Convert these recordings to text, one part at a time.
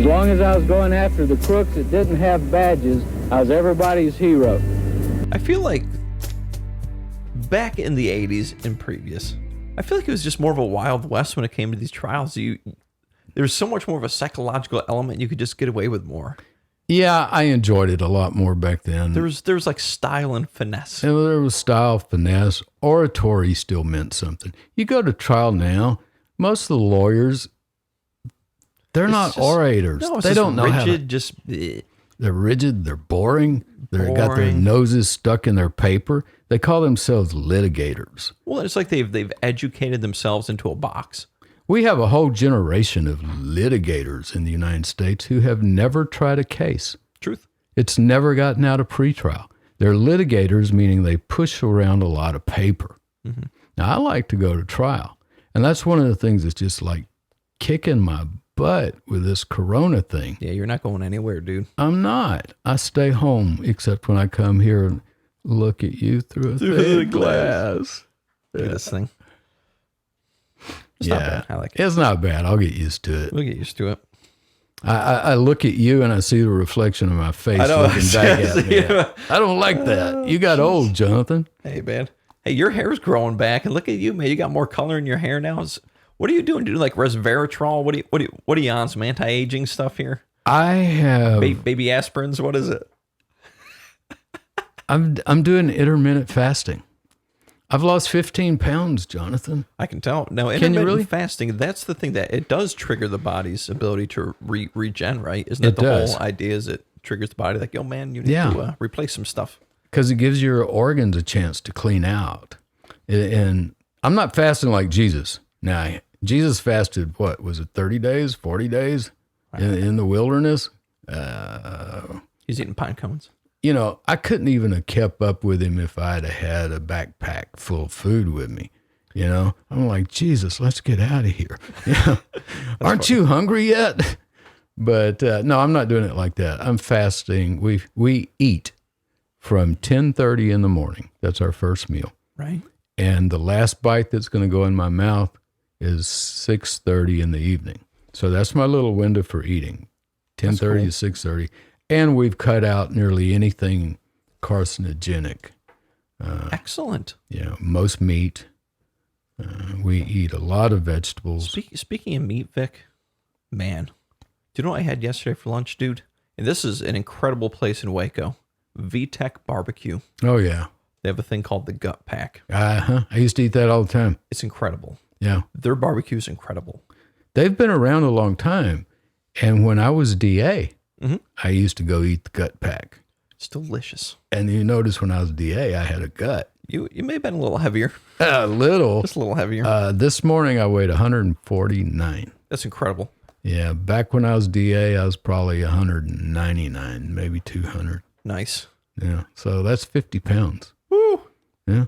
As long as I was going after the crooks that didn't have badges, I was everybody's hero. I feel like back in the 80s and previous, I feel like it was just more of a Wild West when it came to these trials. There was so much more of a psychological element. You could just get away with more. Yeah, I enjoyed it a lot more back then. There was like style and finesse. And there was style, finesse. Oratory still meant something. You go to trial now, most of the lawyers, they're not orators. No, they don't know rigid, how just they're rigid, they're boring. They've got their noses stuck in their paper. They call themselves litigators. Well, it's like they've educated themselves into a box. We have a whole generation of litigators in the United States who have never tried a case. Truth. It's never gotten out of pretrial. They're litigators, meaning they push around a lot of paper. Mm-hmm. Now, I like to go to trial. And that's one of the things that's just like kicking my butt with this corona thing. Yeah, you're not going anywhere, dude. I'm not. I stay home, except when I come here and look at you through a thin glass. Look at this thing. It's not bad. I like it. It's not bad. I'll get used to it. We'll get used to it. I look at you and I see the reflection of my face looking back at me. I don't like that. You got old, Jonathan. Hey, man. Hey, your hair's growing back, and look at you, man. You got more color in your hair now. What are you doing? Do like resveratrol? What are you on? Some anti-aging stuff here? I have baby aspirins. What is it? I'm doing intermittent fasting. I've lost 15 pounds, Jonathan. I can tell. Now, intermittent fasting, that's the thing that it does trigger the body's ability to regen, right? Isn't that the whole idea? Is it triggers the body like, yo, man, you need to replace some stuff. Because it gives your organs a chance to clean out. And I'm not fasting like Jesus. Now, Jesus fasted, what, was it 30 days, 40 days in the wilderness? He's eating pine cones. You know, I couldn't even have kept up with him if I'd have had a backpack full of food with me. You know, I'm like, Jesus, let's get out of here. Yeah. Aren't you hungry yet? But no, I'm not doing it like that. I'm fasting. We eat from 10:30 in the morning. That's our first meal. Right. And the last bite that's going to go in my mouth is 6:30 in the evening. So that's my little window for eating, 10:30 to 6:30. And we've cut out nearly anything carcinogenic. Excellent. Yeah, most meat. We eat a lot of vegetables. Speaking of meat, Vic, man, do you know what I had yesterday for lunch, dude? And this is an incredible place in Waco, VTech Barbecue. Oh, yeah. They have a thing called the Gut Pack. I used to eat that all the time. It's incredible. Yeah. Their barbecue is incredible. They've been around a long time. And when I was DA, I used to go eat the Gut Pack. It's delicious. And you notice when I was DA, I had a gut. You may have been a little heavier. A little. Just a little heavier. This morning I weighed 149. That's incredible. Yeah, back when I was DA, I was probably 199, maybe 200. Nice. Yeah, so that's 50 pounds. Woo. Yeah.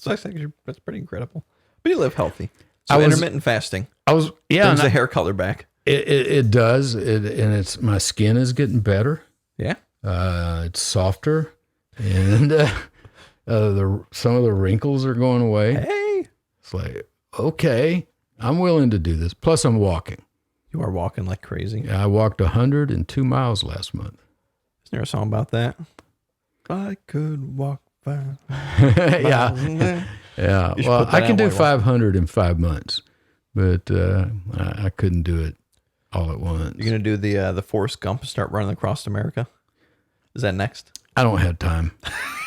That's pretty incredible. But you live healthy. So intermittent fasting. Brings the hair color back. It does, and it's my skin is getting better. Yeah. It's softer, and some of the wrinkles are going away. Hey. It's like, okay, I'm willing to do this. Plus, I'm walking. You are walking like crazy. Yeah, I walked 102 miles last month. Isn't there a song about that? I could walk 5 yeah. Yeah. Well, I can do 500 in 5 months, but I couldn't do it all at once. You're going to do the Forrest Gump and start running across America? Is that next? I don't have time.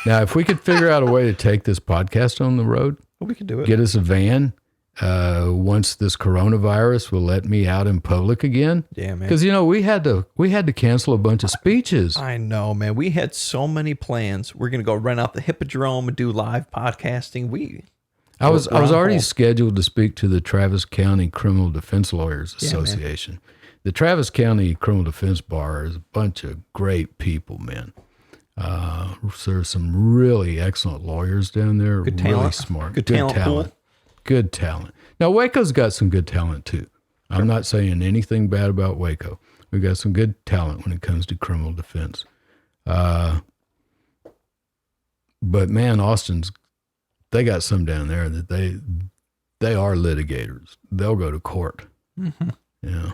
Now, if we could figure out a way to take this podcast on the road, well, we could do it. Get us a van. Once this coronavirus will let me out in public again. Yeah, man. Because we had to cancel a bunch of speeches. I know, man. We had so many plans. We're gonna go rent out the Hippodrome and do live podcasting. I was already scheduled to speak to the Travis County Criminal Defense Lawyers Association. Man. The Travis County Criminal Defense Bar is a bunch of great people, man. There's some really excellent lawyers down there. Good really talent. Smart. Good talent. Good talent. Now, Waco's got some good talent, too. I'm not saying anything bad about Waco. We've got some good talent when it comes to criminal defense. But, man, Austin's, they got some down there that they are litigators. They'll go to court. Mm-hmm. Yeah.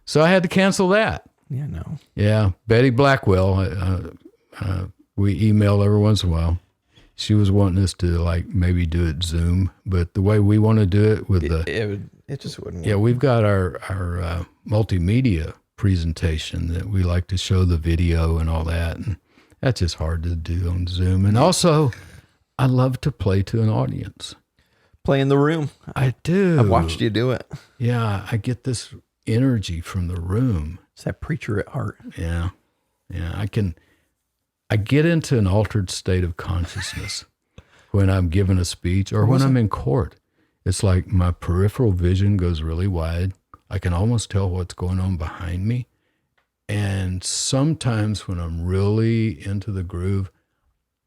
So I had to cancel that. Yeah, no. Yeah, Betty Blackwell. We email every once in a while. She was wanting us to like maybe do it Zoom, but the way we want to do it with It just wouldn't work. yeah, we've got our multimedia presentation that we like to show the video and all that, and that's just hard to do on Zoom. And also, I love to play to an audience. Play in the room. I do. I've watched you do it. Yeah, I get this energy from the room. It's that preacher at heart. Yeah, I get into an altered state of consciousness when I'm giving a speech or when I'm in court. It's like my peripheral vision goes really wide. I can almost tell what's going on behind me. And sometimes when I'm really into the groove,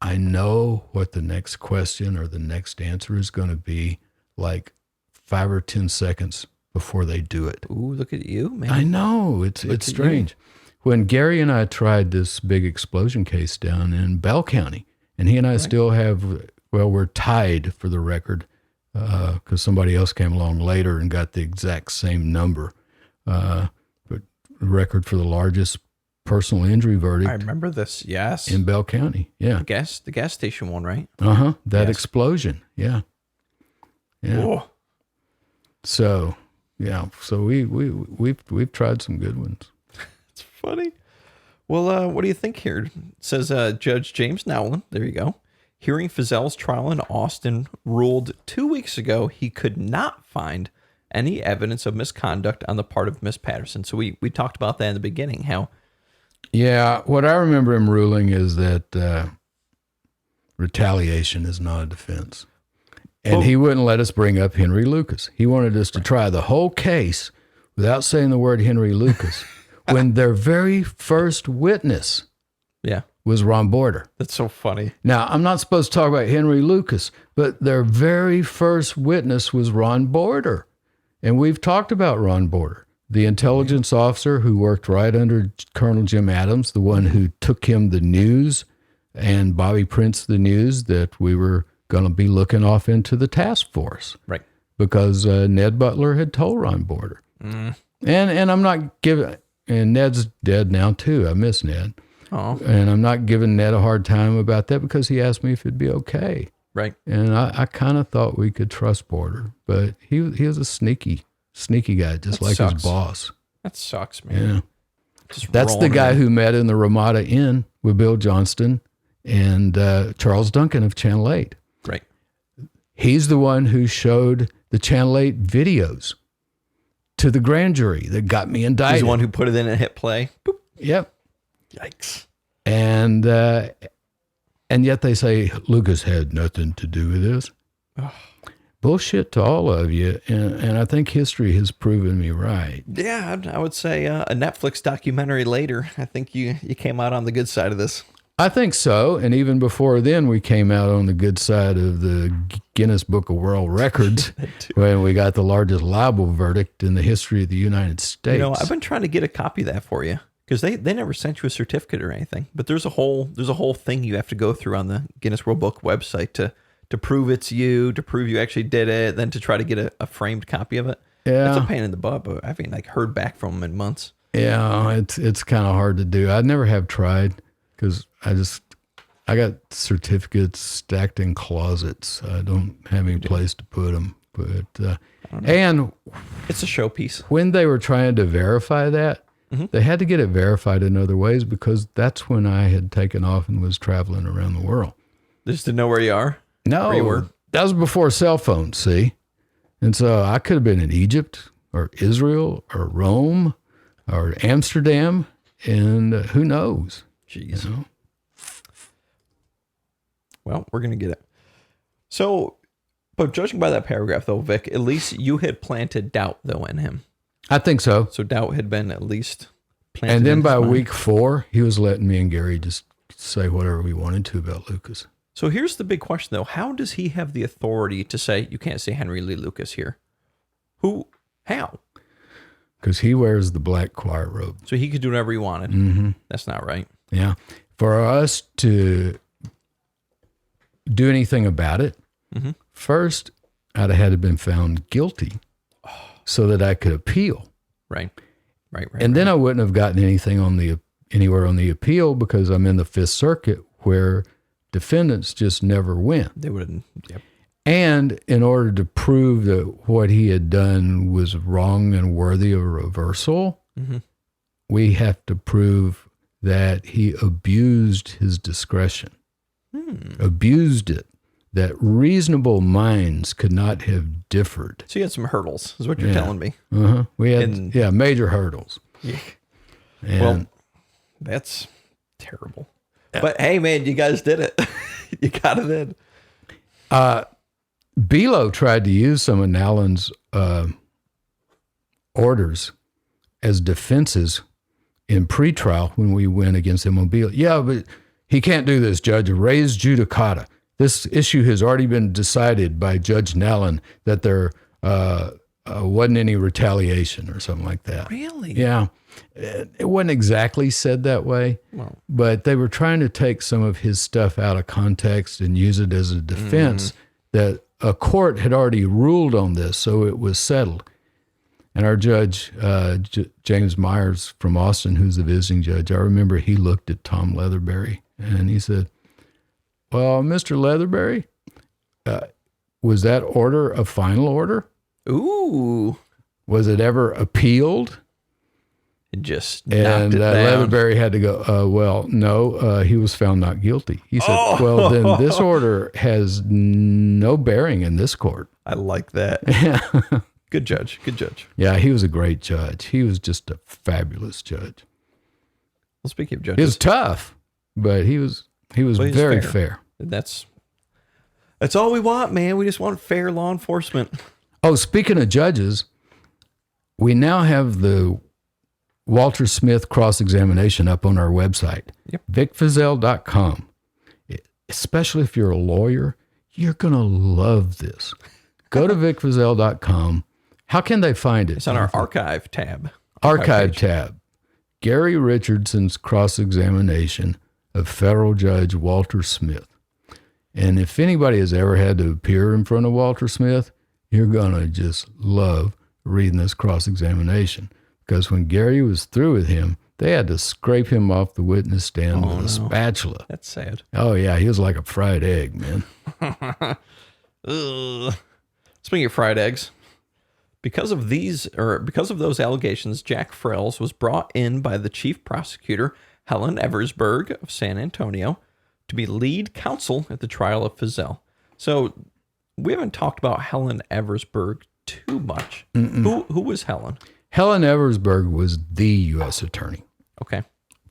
I know what the next question or the next answer is going to be like 5 or 10 seconds before they do it. Ooh, look at you, man. I know, it's strange. When Gary and I tried this big explosion case down in Bell County, and he and I still have, well, we're tied for the record because somebody else came along later and got the exact same number. But record for the largest personal injury verdict. I remember this, yes. In Bell County, yeah. The gas station one, right? That Yes. explosion, yeah. Oh. So, yeah, so we've tried some good ones. It's funny. Well, what do you think here? It says Judge James Nowlin, there you go, hearing Feazell's trial in Austin, ruled 2 weeks ago he could not find any evidence of misconduct on the part of Miss Patterson. So we talked about that in the beginning, how... Yeah, what I remember him ruling is that retaliation is not a defense. And he wouldn't let us bring up Henry Lucas. He wanted us to try the whole case without saying the word Henry Lucas when their very first witness was Ron Border. That's so funny. Now, I'm not supposed to talk about Henry Lucas, but their very first witness was Ron Border. And we've talked about Ron Border, the intelligence officer who worked right under Colonel Jim Adams, the one who took him the news and Bobby Prince the news that we were going to be looking off into the task force. Right. Because Ned Butler had told Ron Border. And I'm not giving, and Ned's dead now too. I miss Ned. Oh. And I'm not giving Ned a hard time about that because he asked me if it'd be okay. Right. And I kind of thought we could trust Border, but he was a sneaky guy, just like his boss. That sucks, man. Yeah. That's the guy who met in the Ramada Inn with Bill Johnston and Charles Duncan of Channel 8. Right. He's the one who showed the Channel 8 videos to the grand jury that got me indicted. He's the one who put it in and hit play. Boop. Yep. Yikes. And yet they say Lucas had nothing to do with this. Bullshit to all of you. And I think history has proven me right. Yeah, I would say a Netflix documentary later. I think you came out on the good side of this. I think so. And even before then, we came out on the good side of the Guinness Book of World Records when we got the largest libel verdict in the history of the United States. You know, I've been trying to get a copy of that for you because they never sent you a certificate or anything. But there's a whole thing you have to go through on the Guinness World Book website to prove it's you, to prove you actually did it, then to try to get a framed copy of it. Yeah. It's a pain in the butt, but I haven't heard back from them in months. Yeah, it's kind of hard to do. I never have tried because I got certificates stacked in closets. I don't have any place to put them. But and it's a showpiece. When they were trying to verify that, they had to get it verified in other ways because that's when I had taken off and was traveling around the world. Just to know where you are? No, where you were? That was before cell phones, see? And so I could have been in Egypt or Israel or Rome or Amsterdam, and who knows? Jeez. You know? Well, we're going to get it. So, but judging by that paragraph, though, Vic, at least you had planted doubt, though, in him. I think so. So doubt had been at least planted. And then in by his mind. week 4, he was letting me and Gary just say whatever we wanted to about Lucas. So here's the big question, though. How does he have the authority to say, you can't say Henry Lee Lucas here? How? Because he wears the black choir robe. So he could do whatever he wanted. Mm-hmm. That's not right. Yeah. For us to do anything about it, first, I'd have had to been found guilty so that I could appeal. Right. Right. And then I wouldn't have gotten anything anywhere on the appeal because I'm in the Fifth Circuit where defendants just never win. They wouldn't. Yep. And in order to prove that what he had done was wrong and worthy of reversal, we have to prove that he abused his discretion, abused it, that reasonable minds could not have differed. So you had some hurdles, is what you're telling me. We had, major hurdles. Yeah. And Well, that's terrible. But hey, man, you guys did it. You got it in. Belo tried to use some of Nallen's orders as defenses in pretrial when we went against him on Belo. Yeah, but he can't do this, Judge. Res judicata. This issue has already been decided by Judge Nallen that there wasn't any retaliation or something like that. Really? Yeah. It wasn't exactly said that way, but they were trying to take some of his stuff out of context and use it as a defense that a court had already ruled on this, so it was settled. And our judge, James Myers from Austin, who's the visiting judge, I remember he looked at Tom Leatherberry and he said, well, Mr. Leatherberry, was that order a final order? Ooh. Was it ever appealed? It just And knocked it down. Leatherberry had to go, well, no, he was found not guilty. He said, well, then this order has no bearing in this court. I like that. Good judge. Good judge. Yeah, he was a great judge. He was just a fabulous judge. Well, speaking of He was judges, tough, but he was very fair. That's all we want, man. We just want fair law enforcement. Oh, speaking of judges, we now have the Walter Smith cross-examination up on our website, vicfeazell.com. Especially if you're a lawyer, you're going to love this. Go to vicfeazell.com. How can they find it? It's on our archive tab. Archive page. tab. Gary Richardson's cross-examination of federal judge Walter Smith. And if anybody has ever had to appear in front of Walter Smith, you're going to just love reading this cross-examination. Because when Gary was through with him, they had to scrape him off the witness stand with a spatula. That's sad. Oh, yeah. He was like a fried egg, man. Ugh. Speaking of fried eggs, because of those allegations, Jack Frells was brought in by the chief prosecutor, Helen Eversberg of San Antonio, to be lead counsel at the trial of Feazell. So we haven't talked about Helen Eversberg too much. Who was Helen? Helen Eversberg was the U.S. attorney Okay.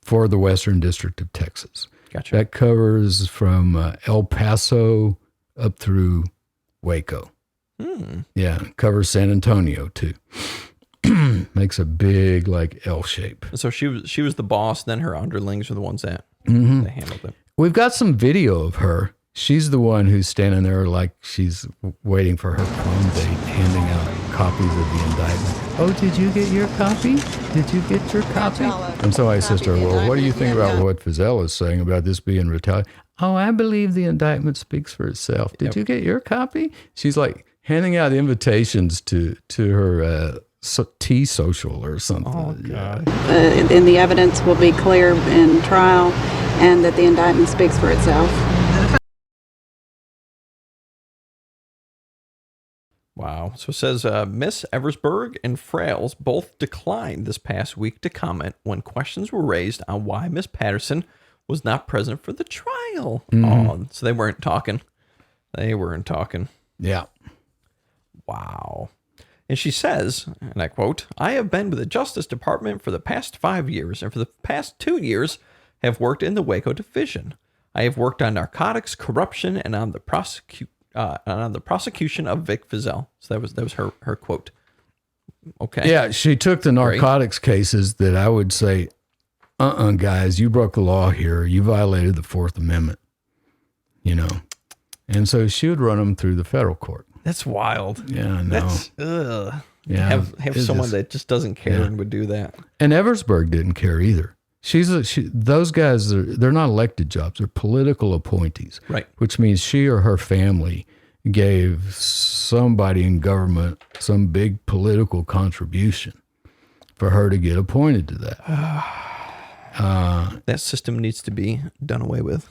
for the Western District of Texas. Gotcha. That covers from El Paso up through Waco. Yeah, covers San Antonio too. Makes a big like L shape. So she was the boss, then her underlings are the ones that they handled it. We've got some video of her. She's the one who's standing there like she's waiting for her prom date, handing out copies of the indictment. Oh, did you get your copy? Did you get your copy? And so I said to her, well, what do you think about what Feazell is saying about this being retaliation? Oh, I believe the indictment speaks for itself. Did you get your copy? She's like handing out invitations to her tea social or something. Oh, God. And the evidence will be clear in trial, and that the indictment speaks for itself. Wow. So it says Miss Eversberg and Frales both declined this past week to comment when questions were raised on why Miss Patterson was not present for the trial. Oh, so they weren't talking. Yeah. Wow. And she says, and I quote, I have been with the Justice Department for the past 5 years, and for the past 2 years have worked in the Waco Division. I have worked on narcotics, corruption, and on the prosecution of Vic Feazell. So that was her quote. Okay. Yeah, she took the narcotics cases that I would say, guys, you broke the law here. You violated the Fourth Amendment, And so she would run them through the federal court. That's wild. Yeah, I know. That's, Yeah, have someone that just doesn't care and would do that. And Eversberg didn't care either. Those guys, they're not elected jobs. They're political appointees. Right. Which means she or her family gave somebody in government some big political contribution. for her to get appointed to that. That system needs to be done away with.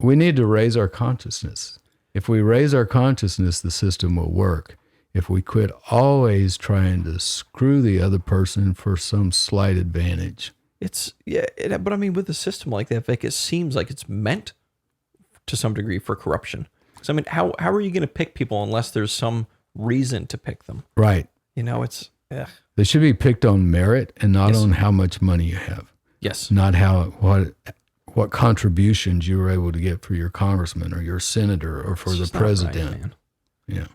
We need to raise our consciousness. If we raise our consciousness, the system will work. If we quit always trying to screw the other person for some slight advantage. But I mean, with a system like that, Vic, it seems like it's meant to some degree for corruption. So I mean, how are you going to pick people unless there's some reason to pick them? Right. You know, it's They should be picked on merit and not on how much money you have. Yes. Not what contributions you were able to get for your congressman or your senator or for the president. Right, man. Yeah.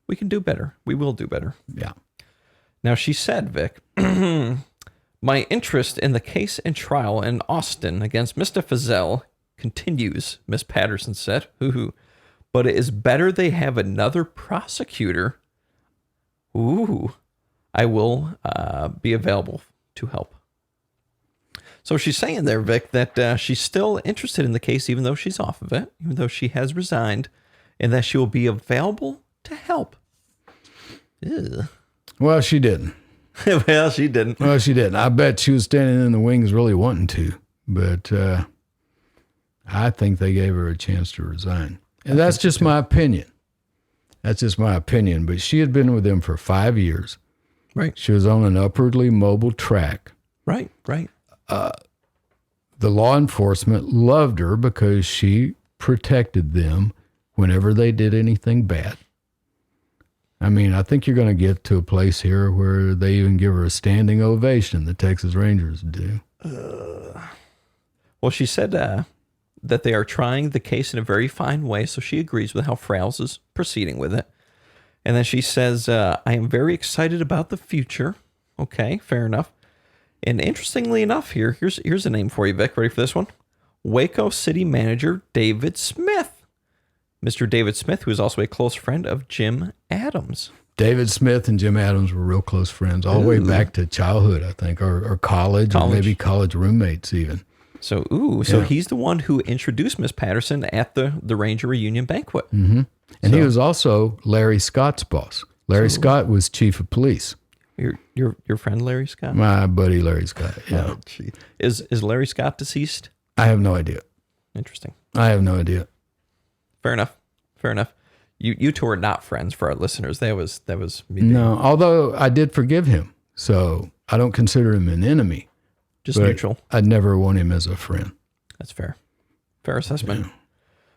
We can do better. We will do better. Yeah. Now, she said, Vic, my interest in the case and trial in Austin against Mr. Feazell continues, Miss Patterson said. Hoo-hoo. But it is better they have another prosecutor. Ooh. I will be available to help. So she's saying there, Vic, that she's still interested in the case, even though she's off of it, even though she has resigned, and that she will be available to help. Ew. Well, she didn't. Well, she didn't. Well, she didn't. I bet she was standing in the wings really wanting to, but I think they gave her a chance to resign. And that's just my opinion. That's just my opinion. But she had been with them for 5 years. Right. She was on an upwardly mobile track. Right. The law enforcement loved her because she protected them whenever they did anything bad. I mean, I think you're going to get to a place here where they even give her a standing ovation, the Texas Rangers do. Well, she said that they are trying the case in a very fine way, so she agrees with how Feazell is proceeding with it. And then she says, I am very excited about the future. Okay, fair enough. And interestingly enough here's a name for you, Vic. Ready for this one? Waco City Manager David Smith. Mr. David Smith, who is also a close friend of Jim Adams. David Smith and Jim Adams were real close friends all the way back to childhood, I think, or college, or maybe college roommates even. So he's the one who introduced Miss Patterson at the Ranger reunion banquet. Mm-hmm. And he was also Larry Scott's boss. Larry Scott was chief of police. Your friend Larry Scott? My buddy Larry Scott, yeah. Oh, gee. Is Larry Scott deceased? I have no idea. Interesting. I have no idea. Fair enough. You two are not friends for our listeners. That was me. No, although I did forgive him, so I don't consider him an enemy. Just neutral. I'd never want him as a friend. That's fair. Fair assessment. Yeah.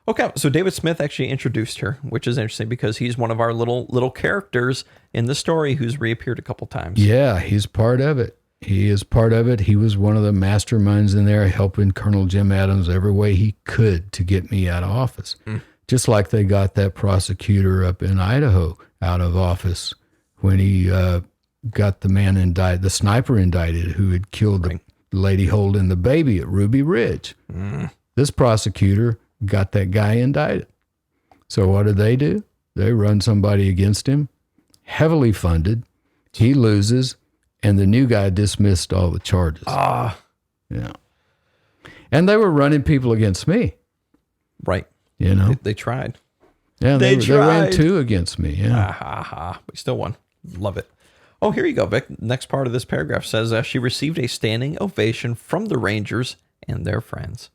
Okay, so David Smith actually introduced her, which is interesting because he's one of our little characters in the story who's reappeared a couple times. Yeah, he's part of it. He is part of it. He was one of the masterminds in there helping Colonel Jim Adams every way he could to get me out of office. Just like they got that prosecutor up in Idaho out of office when he got the man indicted, the sniper indicted who had killed the lady holding the baby at Ruby Ridge. This prosecutor got that guy indicted. So what did they do? They run somebody against him, heavily funded. He loses, and the new guy dismissed all the charges. Yeah. And they were running people against me. Right. You know? They tried. Yeah, They they ran tried. 2 against me. Yeah. We still won. Love it. Oh, here you go, Vic. Next part of this paragraph says she received a standing ovation from the Rangers and their friends.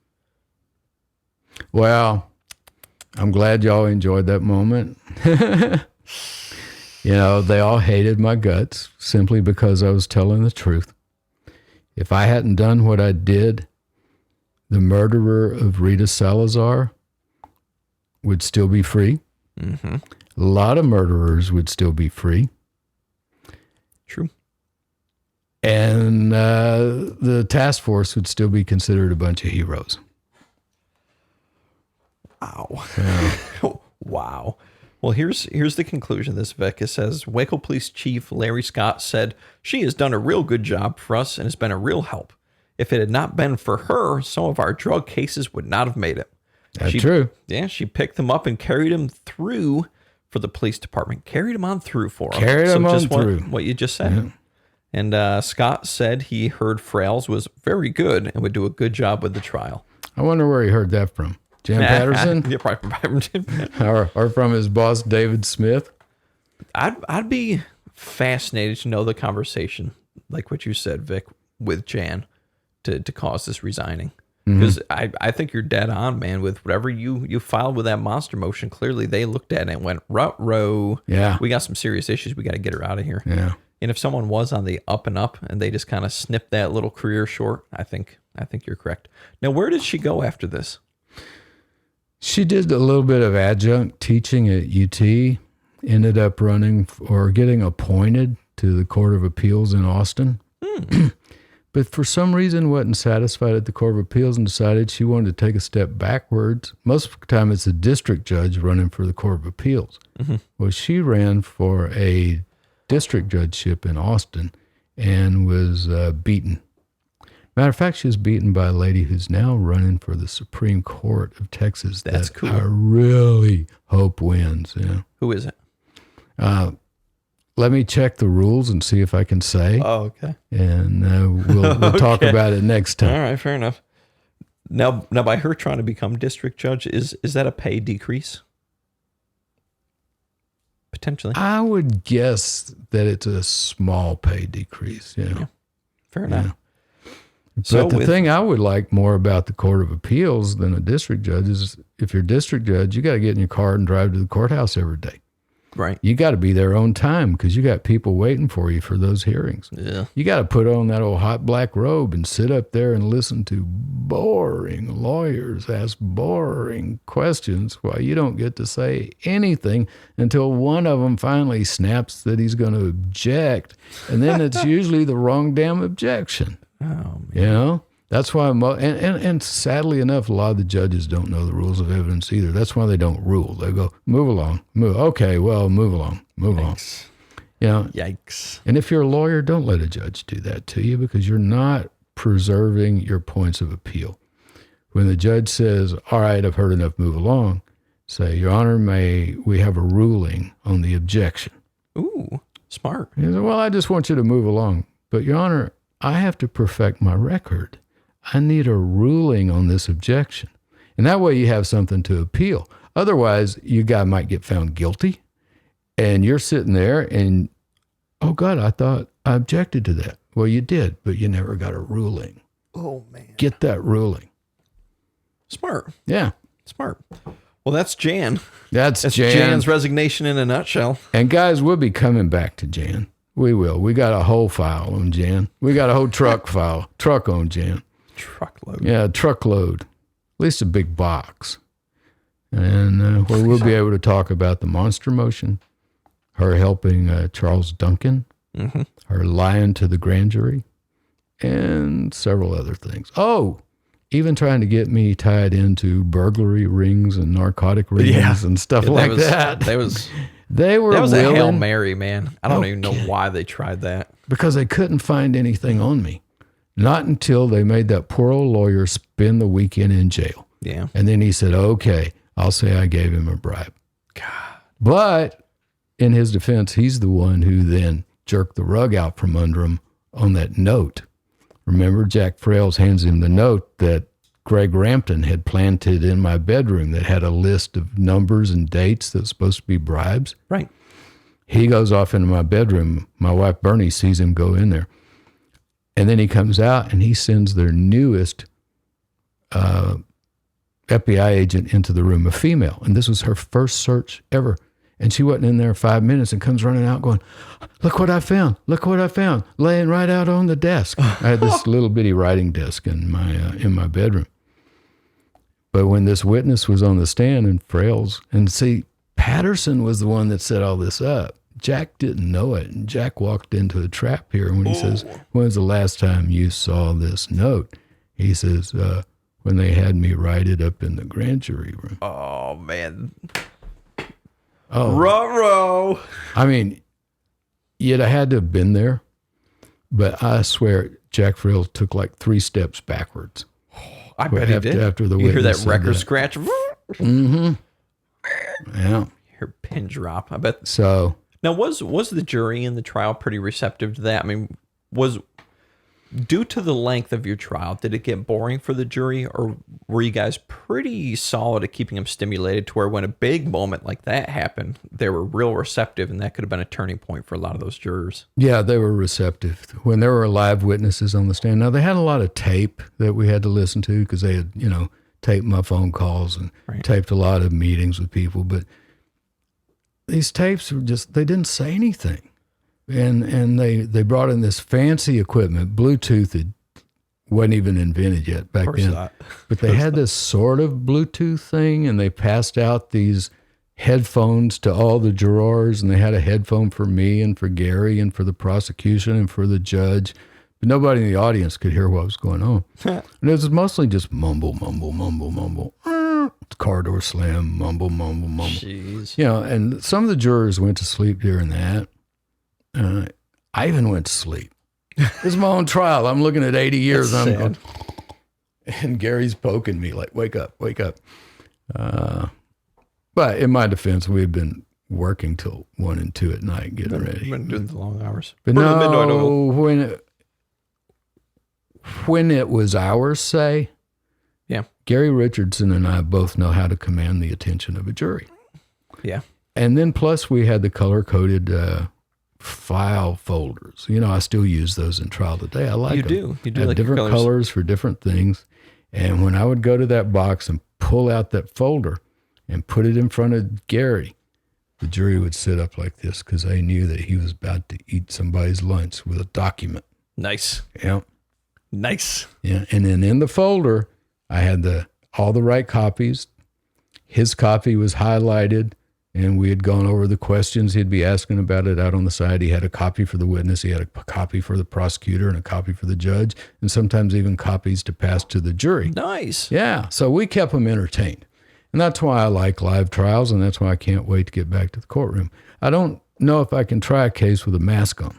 Well, I'm glad y'all enjoyed that moment. You know, they all hated my guts simply because I was telling the truth. If I hadn't done what I did, the murderer of Rita Salazar would still be free. Mm-hmm. A lot of murderers would still be free. True. And the task force would still be considered a bunch of heroes. Wow. Yeah. Wow. Well, here's the conclusion of this, Vic. It says, Waco Police Chief Larry Scott said, she has done a real good job for us and has been a real help. If it had not been for her, some of our drug cases would not have made it. That's true. Yeah, she picked them up and carried them through for the police department. Carried them on through for them. Carried them on through. What you just said. Yeah. And Scott said he heard Feazell was very good and would do a good job with the trial. I wonder where he heard that from. Jan Patterson? Yeah, probably from Jim Patterson. or from his boss, David Smith? I'd be fascinated to know the conversation, like what you said, Vic, with Jan to cause this resigning. Because I think you're dead on, man, with whatever you filed with that monster motion. Clearly, they looked at it and went, ruh-roh. Yeah. We got some serious issues. We got to get her out of here. Yeah. And if someone was on the up and up and they just kind of snipped that little career short, I think you're correct. Now, where did she go after this? She did a little bit of adjunct teaching at UT, ended up running or getting appointed to the Court of Appeals in Austin. But for some reason wasn't satisfied at the Court of Appeals and decided she wanted to take a step backwards. Most of the time it's a district judge running for the Court of Appeals. Well, she ran for a district judgeship in Austin and was beaten. Matter of fact, she was beaten by a lady who's now running for the Supreme Court of Texas. That's that cool. I really hope wins. Yeah. Who is it? Let me check the rules and see if I can say. Oh, okay. And we'll talk about it next time. All right, fair enough. Now, by her trying to become district judge, is that a pay decrease? Potentially. I would guess that it's a small pay decrease. Yeah. Fair enough. Yeah. So But the thing I would like more about the Court of Appeals than a district judge is if you're a district judge, you got to get in your car and drive to the courthouse every day. Right. You got to be there on time because you got people waiting for you for those hearings. Yeah. You got to put on that old hot black robe and sit up there and listen to boring lawyers ask boring questions while you don't get to say anything until one of them finally snaps that he's going to object. And then it's usually the wrong damn objection. Oh, man. You know? That's why, and sadly enough, a lot of the judges don't know the rules of evidence either. That's why they don't rule. They go, move along, move. Okay, well, move along. Yikes. You know? Yikes. And if you're a lawyer, don't let a judge do that to you because you're not preserving your points of appeal. When the judge says, all right, I've heard enough, move along, say, Your Honor, may we have a ruling on the objection? Ooh, smart. He says, well, I just want you to move along. But, Your Honor, I have to perfect my record. I need a ruling on this objection. And that way you have something to appeal. Otherwise, you guy might get found guilty and you're sitting there and, oh God, I thought I objected to that. Well, you did, but you never got a ruling. Oh, man. Get that ruling. Smart. Yeah. Smart. Well, that's Jan. That's Jan. Jan's resignation in a nutshell. And guys, we'll be coming back to Jan. We will. We got a whole file on Jan. We got a whole truck on Jan. Truckload. Yeah, truckload. At least a big box. And where we'll be able to talk about the monster motion, her helping Charles Duncan, her lying to the grand jury, and several other things. Oh, even trying to get me tied into burglary rings and narcotic rings and stuff like that. That was They were that was willing, a Hail Mary, man. I don't even know Okay. why they tried that. because they couldn't find anything on me. Not until they made that poor old lawyer spend the weekend in jail. Yeah. And then he said, okay, I'll say I gave him a bribe. God. But in his defense, he's the one who then jerked the rug out from under him on that note. Remember, Jack Frails hands him the note that Greg Rampton had planted in my bedroom that had a list of numbers and dates that was supposed to be bribes. Right. He goes off into my bedroom. My wife, Bernie, sees him go in there. And then he comes out and he sends their newest FBI agent into the room, a female. And this was her first search ever. And she wasn't in there 5 minutes and comes running out going, look what I found. Look what I found. Laying right out on the desk. I had this little bitty writing desk in my bedroom. But when this witness was on the stand and Frails, and see, Patterson was the one that set all this up. Jack didn't know it. And Jack walked into a trap here when he says, when's the last time you saw this note? He says, when they had me write it up in the grand jury room. Oh, man. Oh, Ruh-roh. I mean, you'd have had to have been there, but I swear Jack Frill took like 3 steps backwards. I bet he did. After the you hear witness that said record that. scratch? Mm-hmm. Yeah. Hear pin drop. I bet. So Now, was the jury in the trial pretty receptive to that? I mean, Due to the length of your trial, did it get boring for the jury, or were you guys pretty solid at keeping them stimulated to where when a big moment like that happened, they were real receptive, and that could have been a turning point for a lot of those jurors? Yeah, they were receptive. When there were live witnesses on the stand, now they had a lot of tape that we had to listen to because they had, taped my phone calls and taped a lot of meetings with people. But these tapes were they didn't say anything. And they brought in this fancy equipment. Bluetooth wasn't even invented yet back then. Not. But they had this sort of Bluetooth thing, and they passed out these headphones to all the jurors, and they had a headphone for me and for Gary and for the prosecution and for the judge. But nobody in the audience could hear what was going on. And it was mostly just mumble, mumble, mumble, mumble. Car door slam, mumble, mumble, mumble. Jeez. And some of the jurors went to sleep during that. I even went to sleep. This is my own trial. I'm looking at 80 years. That's I'm sad. going, and Gary's poking me like, wake up, wake up. But in my defense, we had been working till 1 and 2 at night getting ready. Been doing the long hours. But Or the midnight oil. when it was ours, say, Yeah. Gary Richardson and I both know how to command the attention of a jury. Yeah. And then plus we had the color-coded file folders. I still use those in trial today. I like them. You do Have like your different colors for different things. And when I would go to that box and pull out that folder and put it in front of Gary, the jury would sit up like this because they knew that he was about to eat somebody's lunch with a document. Nice. Yeah. Nice. Yeah. And then in the folder, I had all the right copies. His copy was highlighted, and we had gone over the questions he'd be asking about it out on the side. He had a copy for the witness. He had a copy for the prosecutor and a copy for the judge, and sometimes even copies to pass to the jury. Nice. Yeah. So we kept them entertained. And that's why I like live trials, and that's why I can't wait to get back to the courtroom. I don't know if I can try a case with a mask on.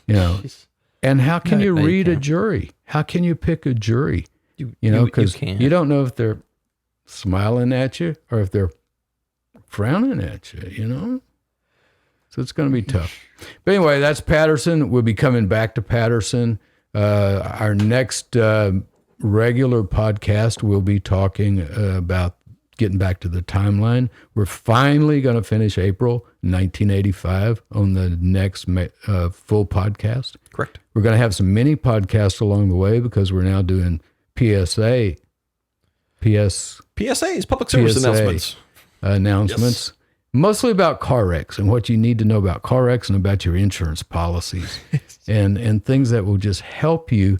Jeez. And how can No, you you read a can't. jury? How can you pick a jury? You Because can't. you don't know if they're smiling at you or if they're frowning at you, So it's going to be tough. But anyway, that's Patterson. We'll be coming back to Patterson. Our next regular podcast, we'll be talking about getting back to the timeline. We're finally going to finish April 1985 on the next full podcast. Correct. We're going to have some mini podcasts along the way because we're now doing PSAs, public service PSA. Yes. Announcements, mostly about car wrecks and what you need to know about car wrecks and about your insurance policies and things that will just help you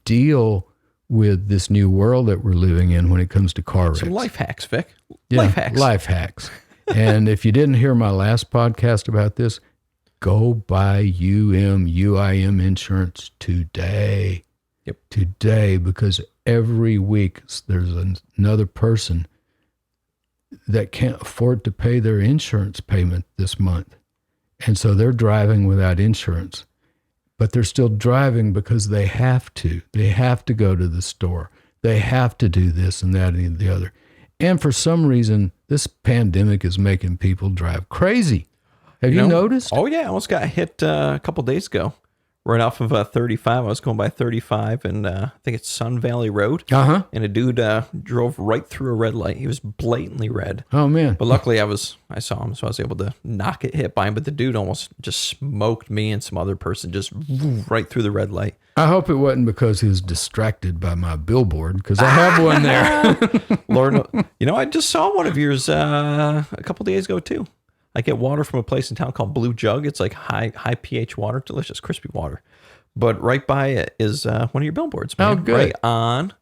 deal with this new world that we're living in when it comes to car wrecks. Some life hacks, Vic. Yeah, Life hacks. Life hacks. And if you didn't hear my last podcast about this, go buy UIM insurance today. Yep. Today, because every week there's another person that can't afford to pay their insurance payment this month. And so they're driving without insurance, but they're still driving because they have to. They have to go to the store. They have to do this and that and the other. And for some reason, this pandemic is making people drive crazy. Have you noticed? Oh, yeah. I almost got hit a couple days ago. Right off of 35. I was going by 35, and I think it's Sun Valley Road. Uh-huh. And a dude drove right through a red light. He was blatantly red. Oh, man. But luckily, I saw him, so I was able to not get hit by him. But the dude almost just smoked me and some other person just right through the red light. I hope it wasn't because he was distracted by my billboard, because I have one there. Lord, I just saw one of yours a couple days ago, too. I get water from a place in town called Blue Jug. It's like high pH water, delicious, crispy water. But right by it is one of your billboards. Man. Oh, good. Right on,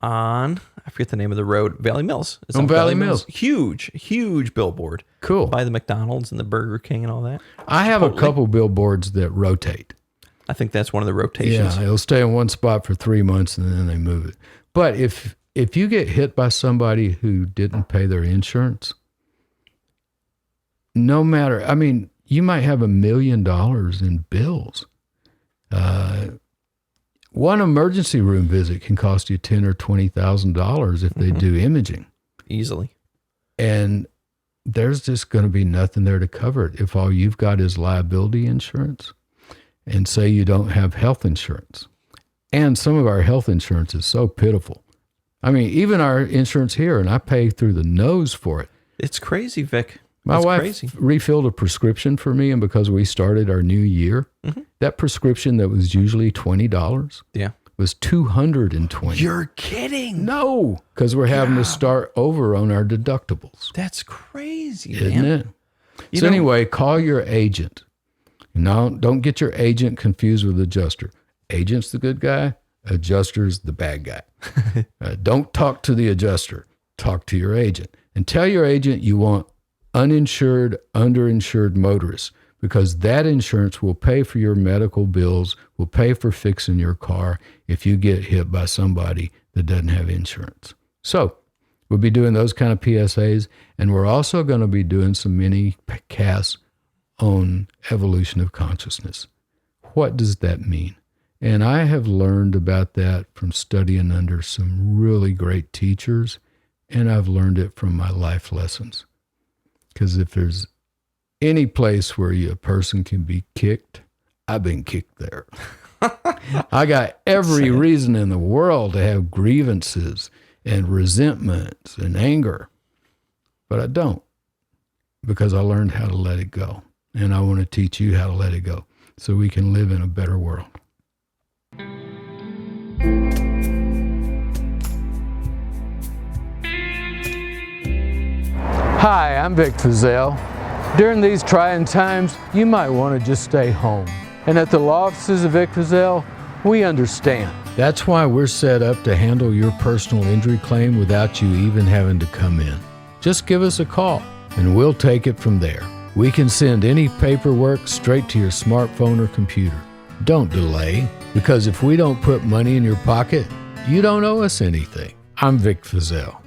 I forget the name of the road, Valley Mills. It's On Valley Mills. Huge billboard. Cool. By the McDonald's and the Burger King and all that. I have a couple billboards that rotate. I think that's one of the rotations. Yeah, it'll stay in one spot for 3 months and then they move it. But if you get hit by somebody who didn't pay their insurance, no matter, you might have $1 million in bills. One emergency room visit can cost you $10,000 or $20,000 if they do imaging. Easily. And there's just going to be nothing there to cover it if all you've got is liability insurance. and say you don't have health insurance. And some of our health insurance is so pitiful. I mean, even our insurance here, and I pay through the nose for it. It's crazy, Vic. My It's wife crazy. refilled a prescription for me, and because we started our new year, that prescription that was usually $20 Yeah. was $220. You're kidding. No, because we're having to start over on our deductibles. That's crazy, Isn't man. it? You So know- anyway, call your agent. No, don't get your agent confused with adjuster. Agent's the good guy. Adjuster's the bad guy. Don't talk to the adjuster. Talk to your agent. And tell your agent you want uninsured, underinsured motorists, because that insurance will pay for your medical bills, will pay for fixing your car if you get hit by somebody that doesn't have insurance. So we'll be doing those kind of PSAs, and we're also going to be doing some mini casts on evolution of consciousness. What does that mean? And I have learned about that from studying under some really great teachers, and I've learned it from my life lessons. Because if there's any place where a person can be kicked, I've been kicked there. I got every reason in the world to have grievances and resentments and anger, but I don't, because I learned how to let it go. And I want to teach you how to let it go so we can live in a better world. Hi, I'm Vic Feazell. During these trying times, you might want to just stay home. And at the law offices of Vic Feazell, we understand. That's why we're set up to handle your personal injury claim without you even having to come in. Just give us a call, and we'll take it from there. We can send any paperwork straight to your smartphone or computer. Don't delay, because if we don't put money in your pocket, you don't owe us anything. I'm Vic Feazell.